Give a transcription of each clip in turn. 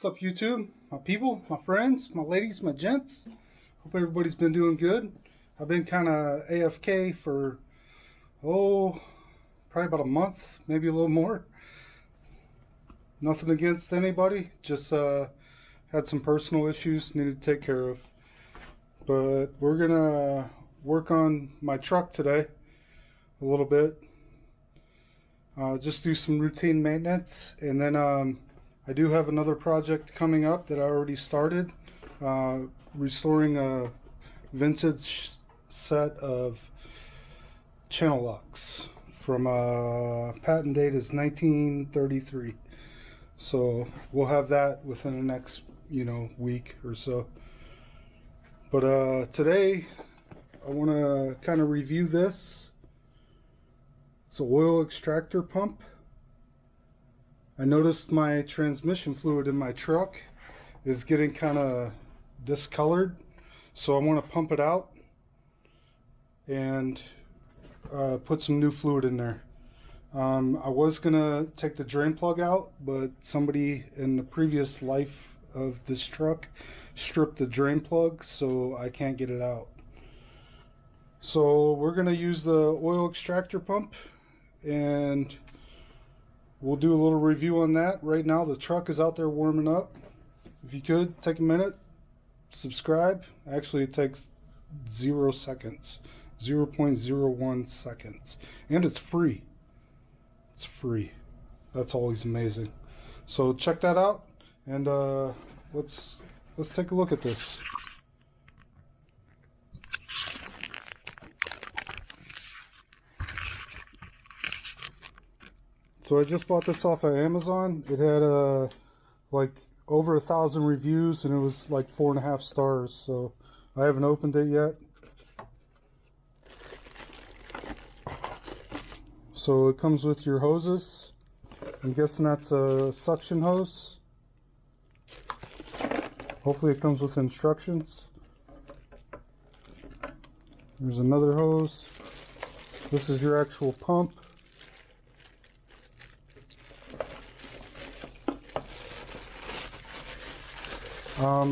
What's up, YouTube? My people, my friends, my ladies, my gents. Hope everybody's been doing good. I've been kind of AFK for, probably about a month, maybe a little more. Nothing against anybody, just had some personal issues needed to take care of. But we're gonna work on my truck today a little bit. Just do some routine maintenance, and then I do have another project coming up that I already started, restoring a vintage set of channel locks from patent date is 1933. So we'll have that within the next, week or so. But today I want to kind of review this. It's an oil extractor pump. I noticed my transmission fluid in my truck is getting kind of discolored, so I want to pump it out and put some new fluid in there. I was gonna take the drain plug out, but somebody in the previous life of this truck stripped the drain plug, so I can't get it out. So we're gonna use the oil extractor pump, and we'll do a little review on that. Right now the truck is out there warming up. If you could take a minute, subscribe. Actually, it takes 0 seconds, 0.01 seconds, and it's free. It's free. That's always amazing. So check that out, and let's take a look at this. So I just bought this off of Amazon. It had like over 1,000 reviews, and it was like 4.5 stars. So I haven't opened it yet. So it comes with your hoses. I'm guessing that's a suction hose. Hopefully it comes with instructions. There's another hose. This is your actual pump.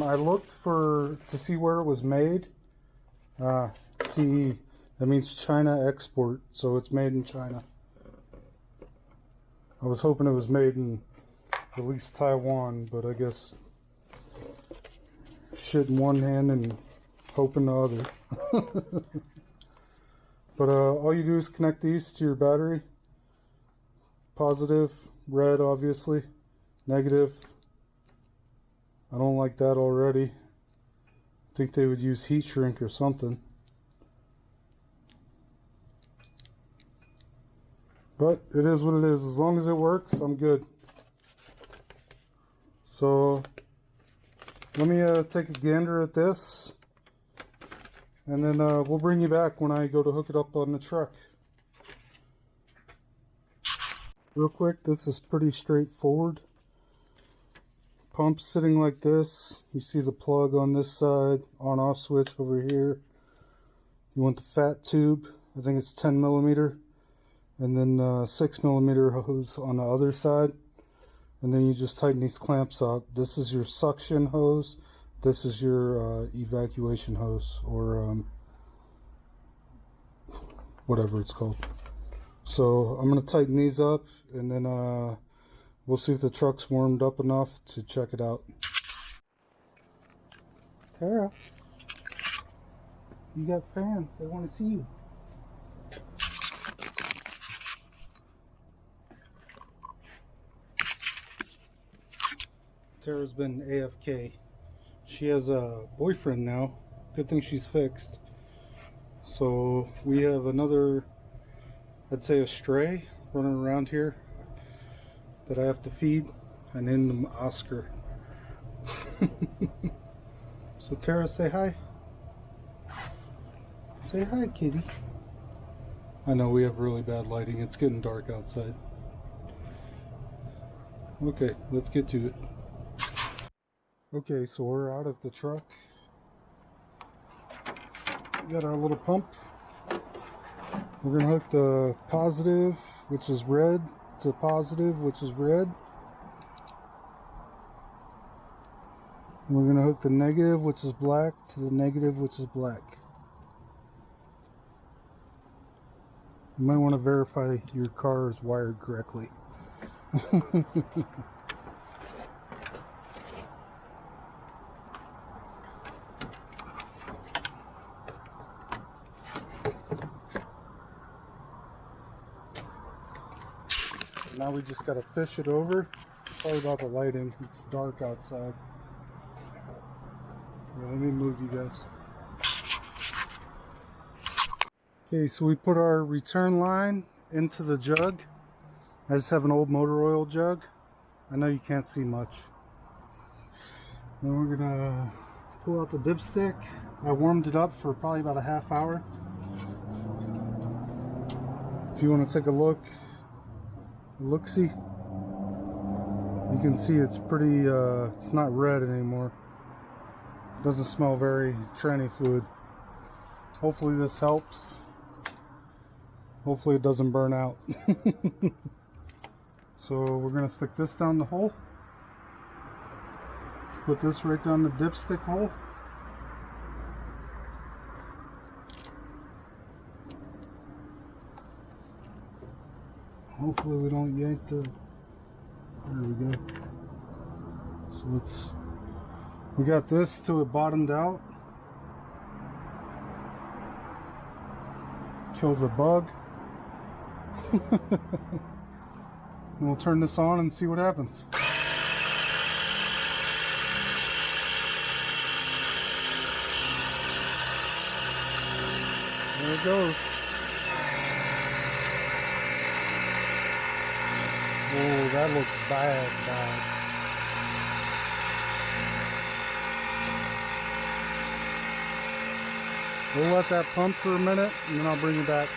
I looked to see where it was made. CE, that means China export, so it's made in China. I was hoping it was made in at least Taiwan, but I guess shit in one hand and hope in the other. But all you do is connect these to your battery. Positive, red obviously, negative. I don't like that already. I think they would use heat shrink or something. But it is what it is. As long as it works, I'm good. So let me take a gander at this, and then we'll bring you back when I go to hook it up on the truck. Real quick, this is pretty straightforward. Pump sitting like this. You see the plug on this side, on off switch over here. You want the fat tube, I think it's 10 millimeter, and then 6 millimeter hose on the other side, and then you just tighten these clamps up. This is your suction hose, this is your evacuation hose, or whatever it's called. So I'm going to tighten these up, and then we'll see if the truck's warmed up enough to check it out. Tara, you got fans. They want to see you. Tara's been AFK. She has a boyfriend now. Good thing she's fixed. So we have another, I'd say a stray, running around here that I have to feed, and then Oscar. So Tara, say hi. Say hi, kitty. I know we have really bad lighting. It's getting dark outside. Okay, let's get to it. Okay, so we're out at the truck. We got our little pump. We're gonna hook the positive, which is red, to positive, which is red. We're going to hook the negative, which is black, to the negative, which is black. You might want to verify your car is wired correctly. Now we just got to fish it over. Sorry about the lighting, it's dark outside. Let me move you guys. Okay, so we put our return line into the jug. I just have an old motor oil jug. I know you can't see much. Then we're gonna pull out the dipstick. I warmed it up for probably about a half hour. If you want to take a look-see, you can see it's pretty, it's not red anymore. Doesn't smell very tranny fluid. Hopefully this helps. Hopefully it doesn't burn out. So we're gonna stick this down the hole. Put this right down the dipstick hole. Hopefully we don't yank the, there we go. So we got this till it bottomed out. Kill the bug. And we'll turn this on and see what happens. There it goes. Oh, that looks bad. We'll let that pump for a minute and then I'll bring it back.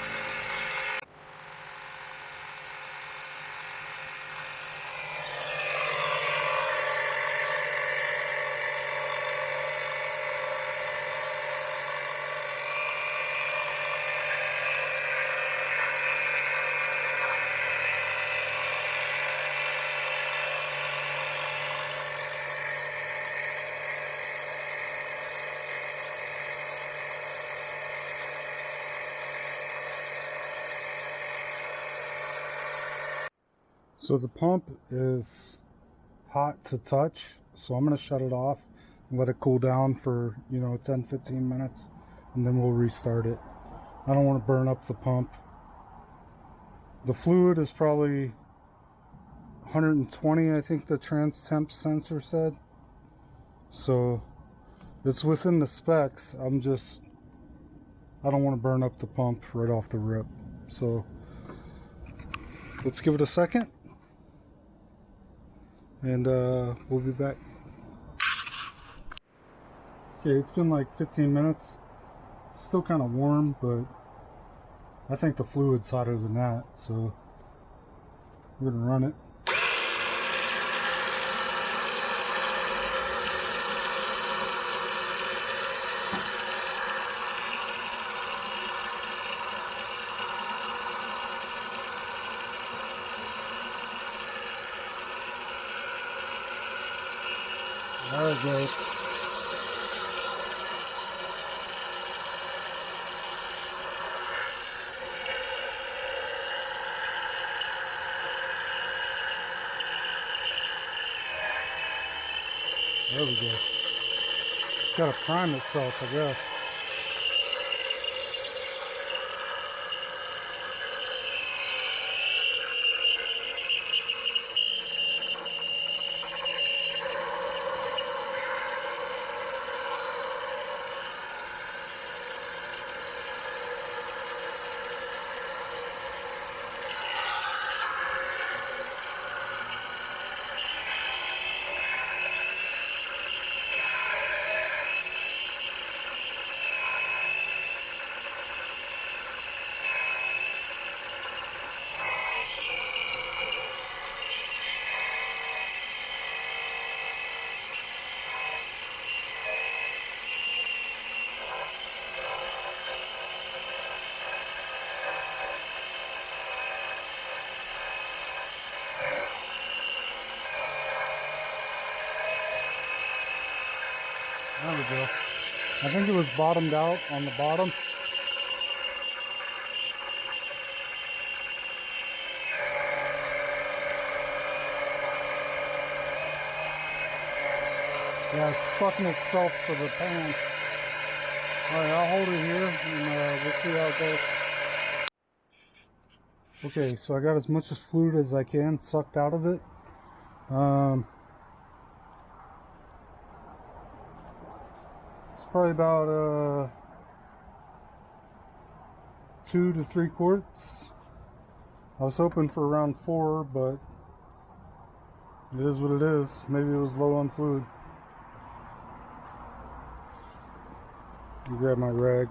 So the pump is hot to touch, so I'm going to shut it off and let it cool down for 10-15 minutes, and then we'll restart it. I don't want to burn up the pump. The fluid is probably 120, I think the trans temp sensor said, so it's within the specs. I don't want to burn up the pump right off the rip, so let's give it a second. And we'll be back. Okay, it's been like 15 minutes. It's still kind of warm, but I think the fluid's hotter than that, so we're gonna run it. There it goes. There we go. It's got to prime itself, I guess. There we go. I think it was bottomed out on the bottom. Yeah, it's sucking itself to the pan. Alright, I'll hold it here and we'll see how it goes. Okay, so I got as much fluid as I can sucked out of it. It's probably about 2 to 3 quarts. I was hoping for around 4, but it is what it is. Maybe it was low on fluid. Let me grab my rag.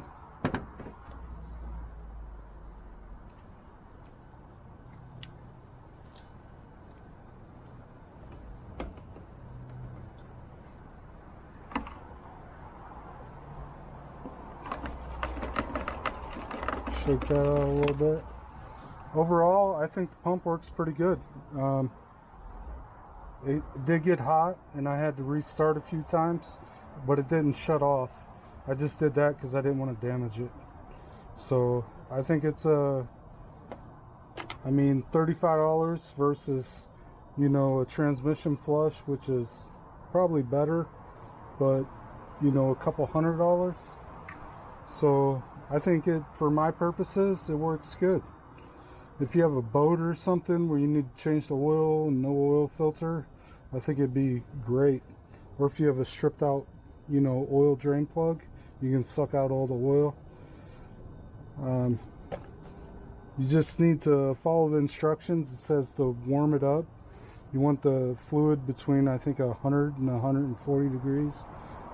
Shake that out a little bit. Overall, I think the pump works pretty good. It did get hot and I had to restart a few times, but it didn't shut off. I just did that because I didn't want to damage it. So I think it's $35 versus, you know, a transmission flush, which is probably better, but you know, a couple $100. So I think for my purposes, it works good. If you have a boat or something where you need to change the oil and no oil filter, I think it'd be great. Or if you have a stripped out, you know, oil drain plug, you can suck out all the oil. You just need to follow the instructions. It says to warm it up. You want the fluid between, I think, 100 and 140 degrees,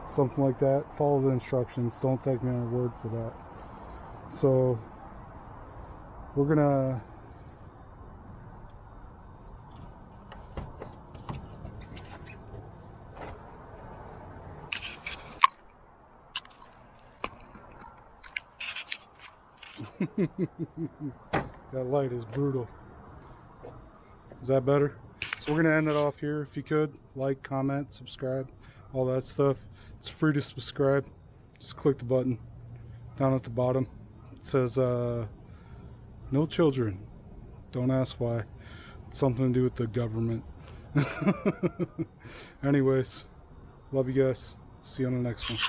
something like that. Follow the instructions. Don't take me on a word for that. So we're gonna that light is brutal. Is that better? So we're gonna end it off here. If you could like, comment, subscribe, all that stuff. It's free to subscribe. Just click the button down at the bottom. It says no children. Don't ask why. It's something to do with the government. Anyways, love you guys. See you on the next one.